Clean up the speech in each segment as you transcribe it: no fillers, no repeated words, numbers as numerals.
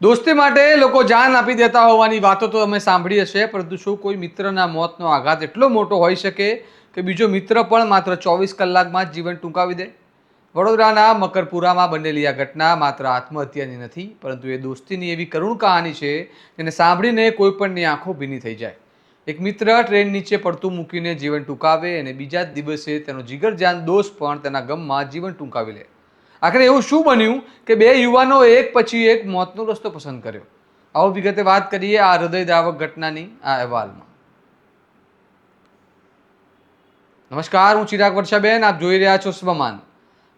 દોસ્તી માટે લોકો જાન આપી દેતા હોવાની વાતો તો તમે સાંભળી હશે, પરંતુ શું કોઈ મિત્રના મોતનો આઘાત એટલો મોટો હોઈ શકે કે બીજો મિત્ર પણ માત્ર 24 કલાકમાં જ જીવન ટૂંકાવી દે? વડોદરાના મકરપુરામાં બનેલી આ ઘટના માત્ર આત્મહત્યાની નથી, પરંતુ એ દોસ્તીની એવી કરુણ કહાની છે જેને સાંભળીને કોઈ પણની આંખો ભીની થઈ જાય. એક મિત્ર ટ્રેન નીચે પડતું મૂકીને જીવન ટૂંકાવે અને બીજા જ દિવસે તેનો જીગરજાન દોસ્ત પણ તેના ગમમાં જીવન ટૂંકાવી લે. આખરે એવું શું બન્યું કે બે યુવાનો એક પછી એક મોતનો રસ્તો પસંદ કર્યો? આવો વિગતે વાત કરીએ આ હૃદયદ્રાવક ઘટનાની આ અહેવાલમાં. નમસ્કાર, હું ચિરાગ વર્ષાબેન, આપ જોઈ રહ્યા છો સ્વમાન.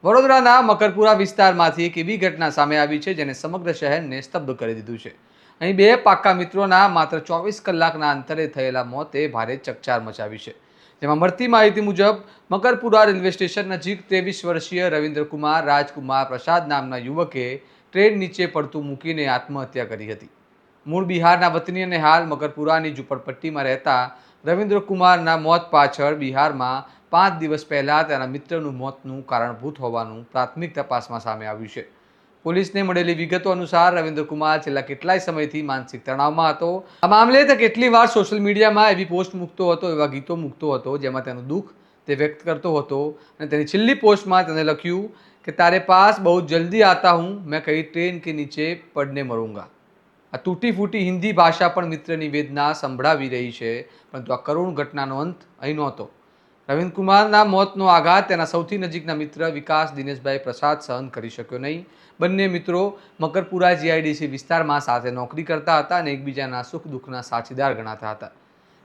વડોદરાના મકરપુરા વિસ્તારમાંથી એક એવી ઘટના સામે આવી છે જેને સમગ્ર શહેરને સ્તબ્ધ કરી દીધું છે. અહીં બે પાક્કા મિત્રોના માત્ર 24 કલાકના અંતરે થયેલા મોતે ભારે ચકચાર મચાવી છે. જેમાં મળતી માહિતી મુજબ મકરપુરા રેલવે સ્ટેશન નજીક 23 વર્ષીય રવિન્દ્રકુમાર રાજકુમાર પ્રસાદ નામના યુવકે ટ્રેન નીચે પડતું મૂકીને આત્મહત્યા કરી હતી. મૂળ બિહારના વતની અને હાલ મકરપુરાની ઝૂંપડપટ્ટીમાં રહેતા રવિન્દ્રકુમારના મોત પાછળ બિહારમાં 5 દિવસ પહેલાં તેના મિત્રનું મોતનું કારણભૂત હોવાનું પ્રાથમિક તપાસમાં સામે આવ્યું છે. પોલીસને મળેલી વિગતો અનુસાર રવિન્દ્રકુમાર છેલ્લા કેટલાય સમયથી માનસિક તણાવમાં હતો. આ મામલે તે કેટલી વાર સોશિયલ મીડિયામાં એવી પોસ્ટ મૂકતો હતો, એવા ગીતો મૂકતો હતો જેમાં તેનું દુઃખ તે વ્યક્ત કરતો હતો. અને તેની છેલ્લી પોસ્ટમાં તેને લખ્યું કે તારે પાસ બહુ જલ્દી આતા હું, મેં કहीं ટ્રેન કે નીચે પડને મरूंगा. આ તૂટી ફૂટી હિન્દી ભાષા પણ મિત્રની વેદના સંભળાવી રહી છે, પરંતુ આ કરુણ ઘટનાનો અંત અહીં નહોતો. રવિન્દ્રકુમારના મોતનો આઘાત તેના સૌથી નજીકના મિત્ર વિકાસ દિનેશભાઈ પ્રસાદ સહન કરી શક્યો નહીં. બંને મિત્રો મકરપુરા જીઆઈડીસી વિસ્તારમાં સાથે નોકરી કરતા હતા અને એકબીજાના સુખ દુઃખના સાથીદાર ગણાતા હતા.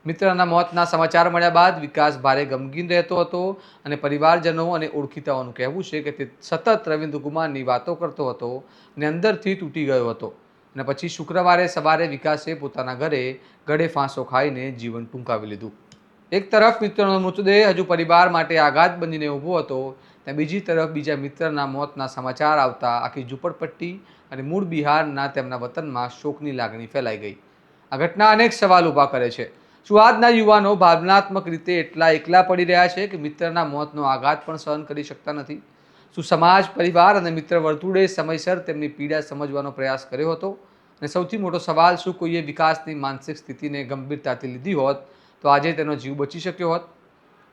મિત્રના મોતના સમાચાર મળ્યા બાદ વિકાસ ભારે ગમગીન રહેતો હતો અને પરિવારજનો અને ઓળખીતાઓનું કહેવું છે કે તે સતત રવિન્દ્રકુમારની વાતો કરતો હતો અને અંદરથી તૂટી ગયો હતો. અને પછી શુક્રવારે સવારે વિકાસે પોતાના ઘરે ગળે ફાંસો ખાઈને જીવન ટૂંકાવી લીધું. એક તરફ મિત્રનો મૃતદેહ હજુ પરિવાર માટે આઘાત બનીને ઊભો હતો, ત્યાં બીજી તરફ બીજા મિત્રના મોતના સમાચાર આવતા આખી ઝૂંપડપટ્ટી અને મૂળ બિહારના તેમના વતનમાં શોકની લાગણી ફેલાઈ ગઈ. આ ઘટના અનેક સવાલ ઊભા કરે છે. શું આજના યુવાનો ભાવનાત્મક રીતે એટલા એકલા પડી રહ્યા છે કે મિત્રના મોતનો આઘાત પણ સહન કરી શકતા નથી? શું સમાજ, પરિવાર અને મિત્ર વર્તુળે સમયસર તેમની પીડા સમજવાનો પ્રયાસ કર્યો હતો? અને સૌથી મોટો સવાલ, શું કોઈએ વિકાસની માનસિક સ્થિતિને ગંભીરતાથી લીધી હોત તો આજે તેનો જીવ બચી શક્યો હોત?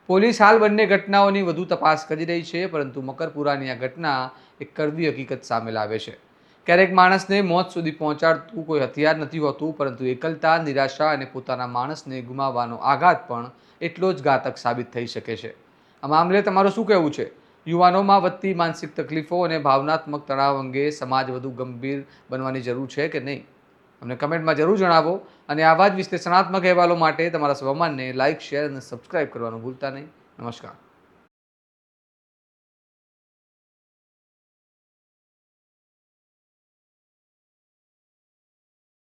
પોલીસ હાલ બંને ઘટનાઓની વધુ તપાસ કરી રહી છે, પરંતુ મકરપુરાની આ ઘટના એક કડવી હકીકત સામે લાવે છે. ક્યારેક માણસને મોત સુધી પહોંચાડતું કોઈ હથિયાર નથી હોતું, પરંતુ એકલતા, નિરાશા અને પોતાના માણસને ગુમાવવાનો આઘાત પણ એટલો જ ઘાતક સાબિત થઈ શકે છે. આ મામલે તમારું શું કહેવું છે? યુવાનોમાં વધતી માનસિક તકલીફો અને ભાવનાત્મક તણાવ અંગે સમાજ વધુ ગંભીર બનવાની જરૂર છે કે નહીં? અમને કમેન્ટમાં જરૂર જણાવો અને આવા જ વિશ્લેષણાત્મક અહેવાલો માટે તમારા સ્વમાનને લાઇક, શેર અને સબસ્ક્રાઇબ કરવાનું ભૂલતા નહીં. નમસ્કાર.